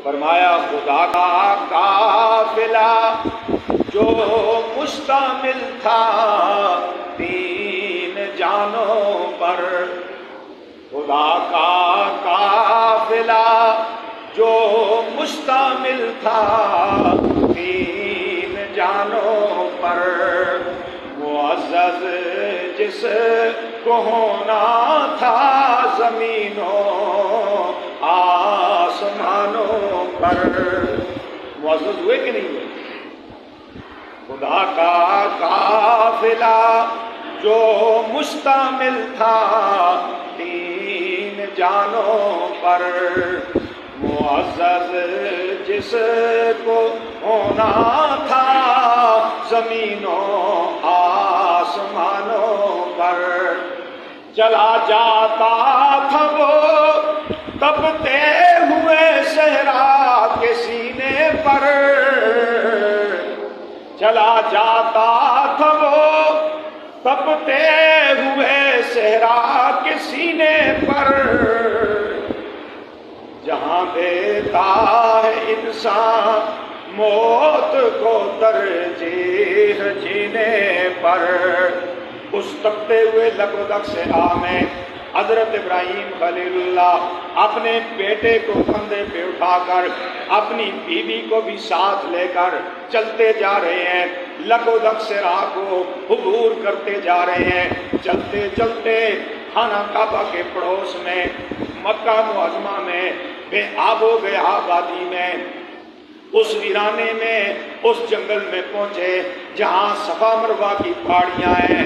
فرمایا خدا کا قافلہ جو مشتمل تھا تین جانوں پر، خدا کا قافلہ جو مشتمل تھا تین جانوں پر، معزز جس کو ہونا تھا زمینوں آسمانوں پر۔ معزز ہوئے کہ نہیں ہوئے؟ خدا کا قافلہ جو مشتمل تھا تین جانوں پر، معزز جس کو ہونا تھا زمینوں آسمانوں پر، چلا جاتا تھا وہ تپتے ہوئے صحرا کے سینے پر، چلا جاتا تھا وہ تپتے ہوئے صحرا کے سینے پر، جہاں دیتا ہے انسان موت کو ترجیح جینے پر۔ اس تپتے ہوئے لگودق صحرا میں حضرت ابراہیم خلیل اللہ اپنے بیٹے کو کندھے پہ اٹھا کر اپنی بیوی کو بھی ساتھ لے کر چلتے جا رہے ہیں، لگودق صحرا کو عبور کرتے جا رہے ہیں۔ چلتے چلتے خانہ کعبہ کے پڑوس میں مکہ معظمہ میں بے آب و بے آبادی میں اس ویرانے میں اس جنگل میں پہنچے جہاں صفا مروہ کی پہاڑیاں ہیں،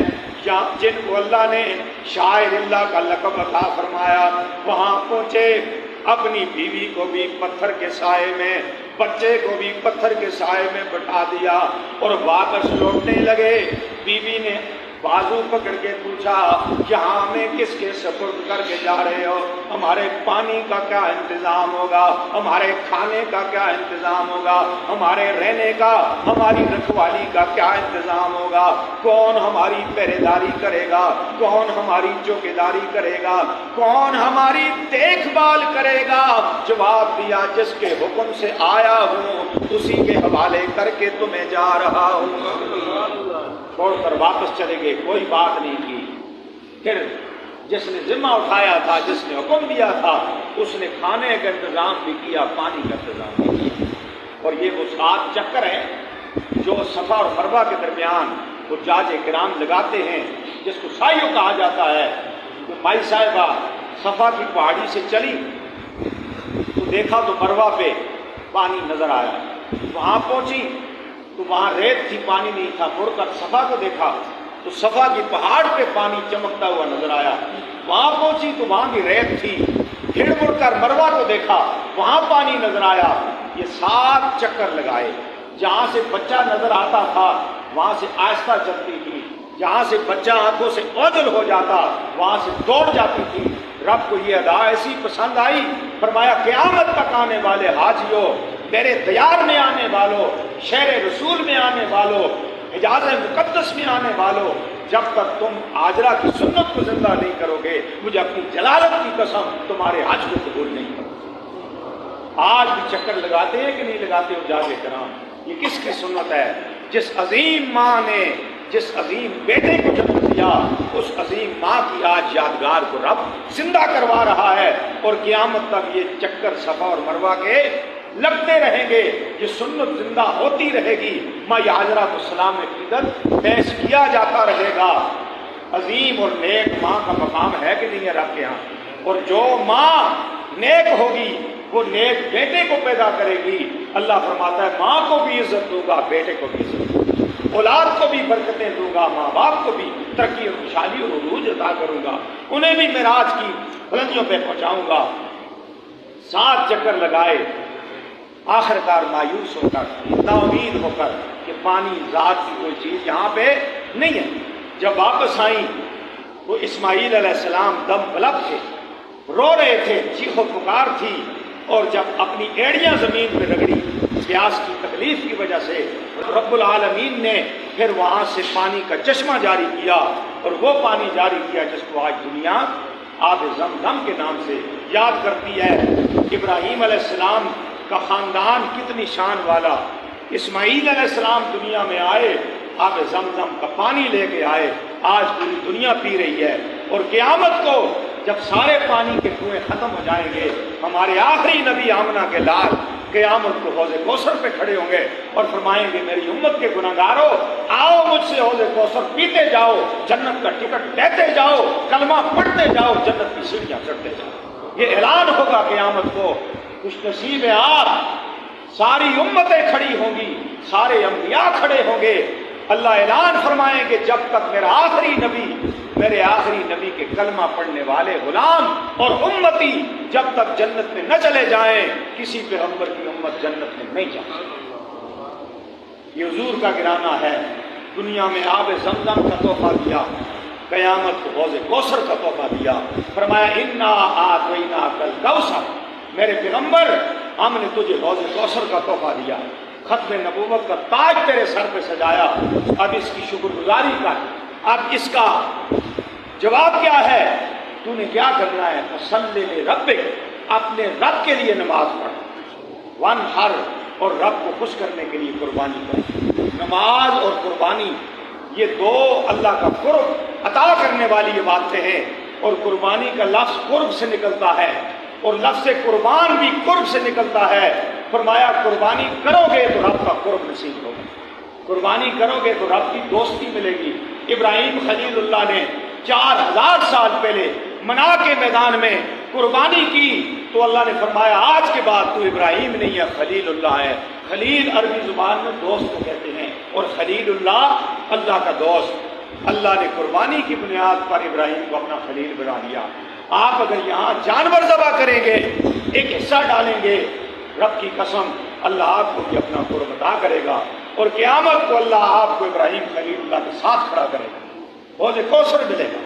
جن کو اللہ نے شاعر اللہ کا لقب عطا فرمایا۔ وہاں پہنچے، اپنی بیوی کو بھی پتھر کے سائے میں، بچے کو بھی پتھر کے سائے میں بٹھا دیا اور واپس لوٹنے لگے۔ بیوی نے بازو پکڑ کے پوچھا یہاں ہمیں کس کے سپرد کر کے جا رہے ہو؟ ہمارے پانی کا کیا انتظام ہوگا؟ ہمارے کھانے کا کیا انتظام ہوگا؟ ہمارے رہنے کا، ہماری رکھوالی کا کیا انتظام ہوگا؟ کون ہماری پہرے داری کرے گا؟ کون ہماری چوکیداری کرے گا؟ کون ہماری دیکھ بھال کرے گا؟ جواب دیا جس کے حکم سے آیا ہوں اسی کے حوالے کر کے تمہیں جا رہا ہوں۔ چھوڑ کر واپس چلے گئے، کوئی بات نہیں کی۔ پھر جس نے ذمہ اٹھایا تھا، جس نے حکم دیا تھا، اس نے کھانے کا انتظام بھی کیا، پانی کا انتظام بھی کیا۔ اور یہ وہ 7 چکر ہے جو صفا اور مروہ کے درمیان حجاج کرام لگاتے ہیں، جس کو سائیو کہا جاتا ہے۔ تو مائی صاحبہ صفا کی پہاڑی سے چلی تو دیکھا تو مروہ پہ پانی نظر آیا، وہاں پہنچی تو وہاں ریت تھی، پانی نہیں تھا۔ مڑ کر صفا کو دیکھا تو صفا کی پہاڑ پہ پانی چمکتا ہوا نظر آیا، وہاں پہنچی تو وہاں بھی ریت تھی۔ پھر مڑ کر مروہ کو دیکھا، وہاں پانی نظر آیا۔ یہ 7 چکر لگائے، جہاں سے بچہ نظر آتا تھا وہاں سے آہستہ چلتی تھی، جہاں سے بچہ آنکھوں سے اوجھل ہو جاتا وہاں سے دوڑ جاتی تھی۔ رب کو یہ ادا ایسی پسند آئی، فرمایا قیامت تک آنے والے حاجیوں، میرے دیار میں آنے والوں، شہر رسول میں آنے والوں، حجاز مقدس میں آنے والوں، جب تک تم ہاجرہ کی سنت کو زندہ نہیں کرو گے، مجھے اپنی جلالت کی قسم تمہارے حج کو قبول نہیں کرو۔ آج بھی چکر لگاتے ہیں کہ نہیں لگاتے ہو حجاج کرام؟ یہ کس کی سنت ہے؟ جس عظیم ماں نے جس عظیم بیٹے کو جنم دیا، اس عظیم ماں کی آج یادگار کو رب زندہ کروا رہا ہے، اور قیامت تک یہ چکر صفا اور مروہ کے لگتے رہیں گے، یہ سنت زندہ ہوتی رہے گی۔ ماں حاجرہ کو سلام عقیدت پیش کیا جاتا رہے گا۔ عظیم اور نیک ماں کا مقام ہے کہ نہیں ہے رب کے ہاں؟ اور جو ماں نیک ہوگی وہ نیک بیٹے کو پیدا کرے گی۔ اللہ فرماتا ہے ماں کو بھی عزت دوں گا، بیٹے کو بھی عزت دوں گا، اولاد کو بھی برکتیں دوں گا، ماں باپ کو بھی ترقی اور خوشحالی اور عروج عطا کروں گا، انہیں بھی معراج کی بلندیوں پہ پہنچاؤں گا۔ 7 چکر لگائے، آخر کار مایوس ہو کر، نا امید ہو کر کہ پانی ذات کی کوئی چیز یہاں پہ نہیں ہے۔ جب واپس آئیں تو اسماعیل علیہ السلام دم بلب تھے، رو رہے تھے، چیخ و پکار تھی، اور جب اپنی ایڑیاں زمین پہ رگڑی پیاس کی تکلیف کی وجہ سے، رب العالمین نے پھر وہاں سے پانی کا چشمہ جاری کیا، اور وہ پانی جاری کیا جس کو آج دنیا آب زمزم کے نام سے یاد کرتی ہے۔ ابراہیم علیہ السلام کا خاندان کتنی شان والا، اسماعیل علیہ السلام دنیا میں آئے، آب زمزم کا پانی لے کے آئے، آج پوری دنیا پی رہی ہے، اور قیامت کو جب سارے پانی کے کنویں ختم ہو جائیں گے، ہمارے آخری نبی آمنہ کے لال قیامت کو حوض کوثر پہ کھڑے ہوں گے اور فرمائیں گے میری امت کے گناہگارو، آؤ مجھ سے حوض کوثر پیتے جاؤ، جنت کا ٹکٹ لیتے جاؤ، کلمہ پڑھتے جاؤ، جنت کی سیڑھیاں چڑھتے جاؤ۔ یہ اعلان ہوگا قیامت کو، خوش نصیب ہے آپ، ساری امتیں کھڑی ہوں گی، سارے انبیاء کھڑے ہوں گے، اللہ اعلان فرمائیں گے جب تک میرا آخری نبی، میرے آخری نبی کے کلمہ پڑھنے والے غلام اور امتی جب تک جنت میں نہ چلے جائیں، کسی پیغمبر کی امت جنت میں نہیں جا سکتی۔ یہ حضور کا گرانا ہے، دنیا میں آب زمزم کا تحفہ دیا، قیامت کو حوض کوثر کا تحفہ دیا، فرمایا انا اعطیناک الکوثر، میرے پیغمبر ہم نے تجھے حوض کوثر کا تحفہ دیا، ختم نبوت کا تاج تیرے سر پہ سجایا، اب اس کی شکر گزاری کر، اب اس کا جواب کیا ہے، تو نے کیا کرنا ہے، فصلی لربک، اپنے رب کے لیے نماز پڑھ، وانحر، اور رب کو خوش کرنے کے لیے قربانی کر۔ نماز اور قربانی یہ دو اللہ کا قرب عطا کرنے والی یہ باتیں ہیں، اور قربانی کا لفظ قرب سے نکلتا ہے، اور لفظ قربان بھی قرب سے نکلتا ہے۔ فرمایا قربانی کرو گے تو رب کا قرب نصیب ہوگا، قربانی کرو گے تو رب کی دوستی ملے گی۔ ابراہیم خلیل اللہ نے 4000 سال پہلے منا کے میدان میں قربانی کی، تو اللہ نے فرمایا آج کے بعد تو ابراہیم نہیں ہے، خلیل اللہ ہے۔ خلیل عربی زبان میں دوست کو کہتے ہیں، اور خلیل اللہ اللہ کا دوست۔ اللہ نے قربانی کی بنیاد پر ابراہیم کو اپنا خلیل بنا دیا۔ آپ اگر یہاں جانور ذبح کریں گے، ایک حصہ ڈالیں گے، رب کی قسم اللہ آپ کو بھی اپنا قرب عطا کرے گا، اور قیامت کو اللہ آپ کو ابراہیم خلیل اللہ کے ساتھ کھڑا کرے گا، حوض کوثر ملے گا۔